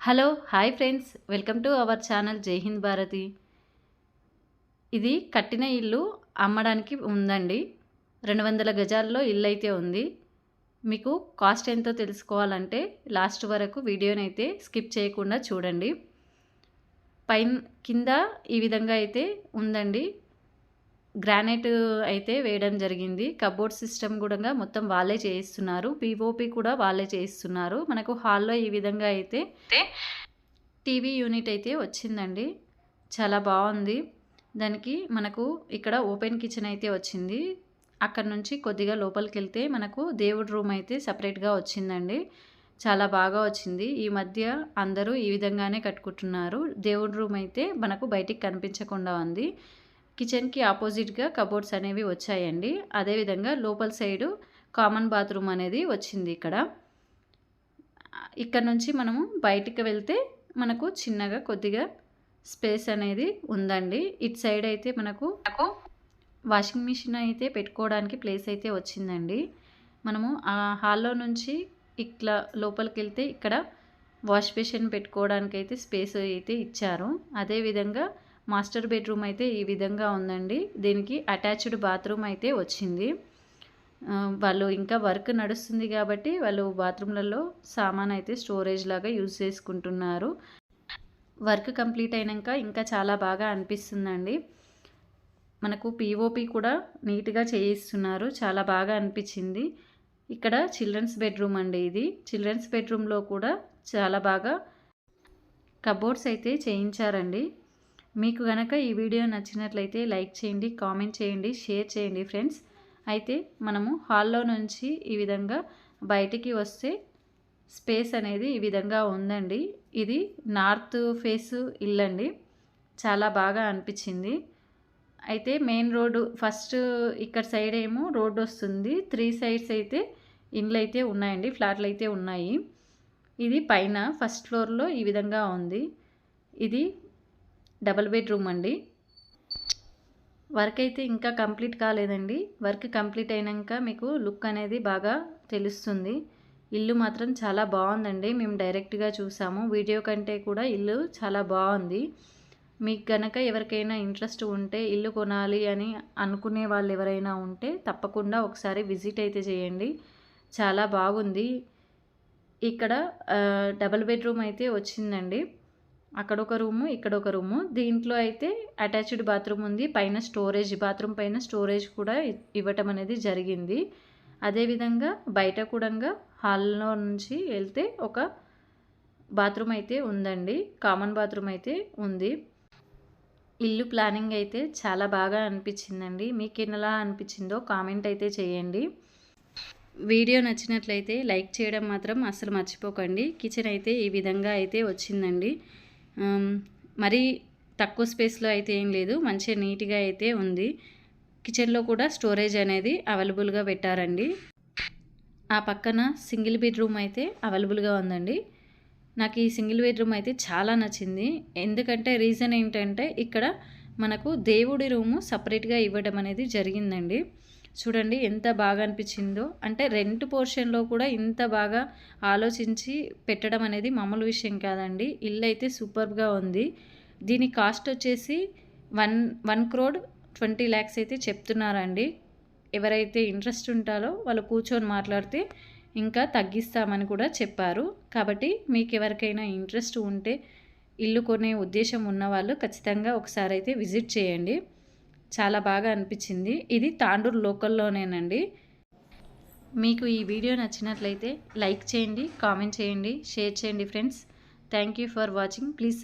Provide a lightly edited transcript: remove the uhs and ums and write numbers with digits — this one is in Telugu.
Hello hi friends, welcome to our channel జై హింద్ భారతి. ఇది కట్టిన ఇల్లు అమ్మడానికి ఉందండి. 200 గజాల్లో ఇల్లు అయితే ఉంది. మీకు కాస్ట్ ఎంతో తెలుసుకోవాలంటే లాస్ట్ వరకు వీడియోనైతే స్కిప్ చేయకుండా చూడండి. కింద ఈ విధంగా అయితే ఉందండి. గ్రానైట్ అయితే వేయడం జరిగింది. కబోర్డ్ సిస్టమ్ కూడా మొత్తం వాళ్ళే చేయిస్తున్నారు. పిఓపి కూడా వాళ్ళే చేయిస్తున్నారు. మనకు హాల్లో ఈ విధంగా అయితే టీవీ యూనిట్ అయితే వచ్చిందండి. చాలా బాగుంది. దానికి మనకు ఇక్కడ ఓపెన్ కిచెన్ అయితే వచ్చింది. అక్కడ నుంచి కొద్దిగా లోపలికి వెళ్తే మనకు దేవుడి రూమ్ అయితే సపరేట్గా వచ్చిందండి. చాలా బాగా వచ్చింది. ఈ మధ్య అందరూ ఈ విధంగానే కట్టుకుంటున్నారు. దేవుడి రూమ్ అయితే మనకు బయటికి కనిపించకుండా ఉంది. కిచెన్కి ఆపోజిట్గా కబోర్డ్స్ అనేవి వచ్చాయండి. అదేవిధంగా లోపల సైడు కామన్ బాత్రూమ్ అనేది వచ్చింది. ఇక్కడ నుంచి మనము బయటికి వెళ్తే మనకు చిన్నగా కొద్దిగా స్పేస్ అనేది ఉందండి. ఇటు సైడ్ అయితే మనకు వాషింగ్ మిషన్ అయితే పెట్టుకోవడానికి ప్లేస్ అయితే వచ్చిందండి. మనము ఆ హాల్లో నుంచి ఇట్లా లోపలికి వెళ్తే ఇక్కడ వాష్ బేసిన్ పెట్టుకోవడానికి అయితే స్పేస్ అయితే ఇచ్చారు. అదేవిధంగా మాస్టర్ బెడ్రూమ్ అయితే ఈ విధంగా ఉందండి. దీనికి అటాచ్డ్ బాత్రూమ్ అయితే వచ్చింది. వాళ్ళు ఇంకా వర్క్ నడుస్తుంది కాబట్టి వాళ్ళు బాత్రూమ్లలో సామాన్ అయితే స్టోరేజ్ లాగా యూజ్ చేసుకుంటున్నారు. వర్క్ కంప్లీట్ అయినాక ఇంకా చాలా బాగా అనిపిస్తుందండి. మనకు పిఓపి కూడా నీట్గా చేయిస్తున్నారు. చాలా బాగా అనిపించింది. ఇక్కడ చిల్డ్రన్స్ బెడ్రూమ్ అండి. ఇది చిల్డ్రన్స్ బెడ్రూమ్లో కూడా చాలా బాగా కబోర్డ్స్ అయితే చేయించారండి. మీకు గనక ఈ వీడియో నచ్చినట్లయితే లైక్ చేయండి, కామెంట్ చేయండి, షేర్ చేయండి ఫ్రెండ్స్. అయితే మనము హాల్లో నుంచి ఈ విధంగా బయటికి వస్తే స్పేస్ అనేది ఈ విధంగా ఉందండి. ఇది నార్త్ ఫేస్ ఇల్లండి. చాలా బాగా అనిపించింది. అయితే మెయిన్ రోడ్డు ఫస్ట్ ఇక్కడ సైడ్ ఏమో రోడ్డు వస్తుంది. 3 సైడ్స్ అయితే ఇండ్లు అయితే ఉన్నాయండి, ఫ్లాట్లు అయితే ఉన్నాయి. ఇది పైన ఫస్ట్ ఫ్లోర్లో ఈ విధంగా ఉంది. ఇది డబుల్ బెడ్రూమ్ అండి. వర్క్ అయితే ఇంకా కంప్లీట్ కాలేదండి. వర్క్ కంప్లీట్ అయినాక మీకు లుక్ అనేది బాగా తెలుస్తుంది. ఇల్లు మాత్రం చాలా బాగుందండి. మేము డైరెక్ట్గా చూసాము. వీడియో కంటే కూడా ఇల్లు చాలా బాగుంది. మీకు గనక ఎవరికైనా ఇంట్రెస్ట్ ఉంటే ఇల్లు కొనాలి అని అనుకునే వాళ్ళు ఎవరైనా ఉంటే తప్పకుండా ఒకసారి విజిట్ అయితే చేయండి. చాలా బాగుంది. ఇక్కడ డబుల్ బెడ్రూమ్ అయితే వచ్చిందండి. అక్కడ ఒక రూము, ఇక్కడ ఒక రూము. దీంట్లో అయితే అటాచ్డ్ బాత్రూమ్ ఉంది. పైన స్టోరేజ్, బాత్రూమ్ పైన స్టోరేజ్ కూడా ఇవ్వటం అనేది జరిగింది. అదేవిధంగా బయట కూడా హాల్లో నుంచి వెళ్తే ఒక బాత్రూమ్ అయితే ఉందండి. కామన్ బాత్రూమ్ అయితే ఉంది. ఇల్లు ప్లానింగ్ అయితే చాలా బాగా అనిపించిందండి. మీకు ఎలా అనిపించిందో కామెంట్ అయితే చేయండి. వీడియో నచ్చినట్లయితే లైక్ చేయడం మాత్రం అస్సలు మర్చిపోకండి. కిచెన్ అయితే ఈ విధంగా అయితే వచ్చిందండి. మరీ తక్కువ స్పేస్లో అయితే ఏం లేదు, మంచిగా నీట్గా అయితే ఉంది. కిచెన్లో కూడా స్టోరేజ్ అనేది అవైలబుల్గా పెట్టారండి. ఆ పక్కన సింగిల్ బెడ్రూమ్ అయితే అవైలబుల్గా ఉందండి. నాకు ఈ సింగిల్ బెడ్రూమ్ అయితే చాలా నచ్చింది. ఎందుకంటే రీజన్ ఏంటంటే ఇక్కడ మనకు దేవుడి రూము సపరేట్గా ఇవ్వడం అనేది జరిగిందండి. చూడండి ఎంత బాగా అనిపించిందో. అంటే రెంట్ పోర్షన్లో కూడా ఇంత బాగా ఆలోచించి పెట్టడం అనేది మామూలు విషయం కాదండి. ఇల్లు అయితే సూపర్గా ఉంది. దీని కాస్ట్ వచ్చేసి 1,20,20 lakhs అయితే చెప్తున్నారండి. ఎవరైతే ఇంట్రెస్ట్ ఉంటారో వాళ్ళు కూర్చొని మాట్లాడితే ఇంకా తగ్గిస్తామని కూడా చెప్పారు. కాబట్టి మీకు ఎవరికైనా ఇంట్రెస్ట్ ఉంటే ఇల్లు కొనే ఉద్దేశం ఉన్నవాళ్ళు ఖచ్చితంగా ఒకసారి అయితే విజిట్ చేయండి. చాలా బాగా అనిపించింది. ఇది తాండూరు లోకల్లోనేనండి. మీకు ఈ వీడియో నచ్చినట్లయితే లైక్ చేయండి, కామెంట్ చేయండి, షేర్ చేయండి friends. Thank you for watching. Please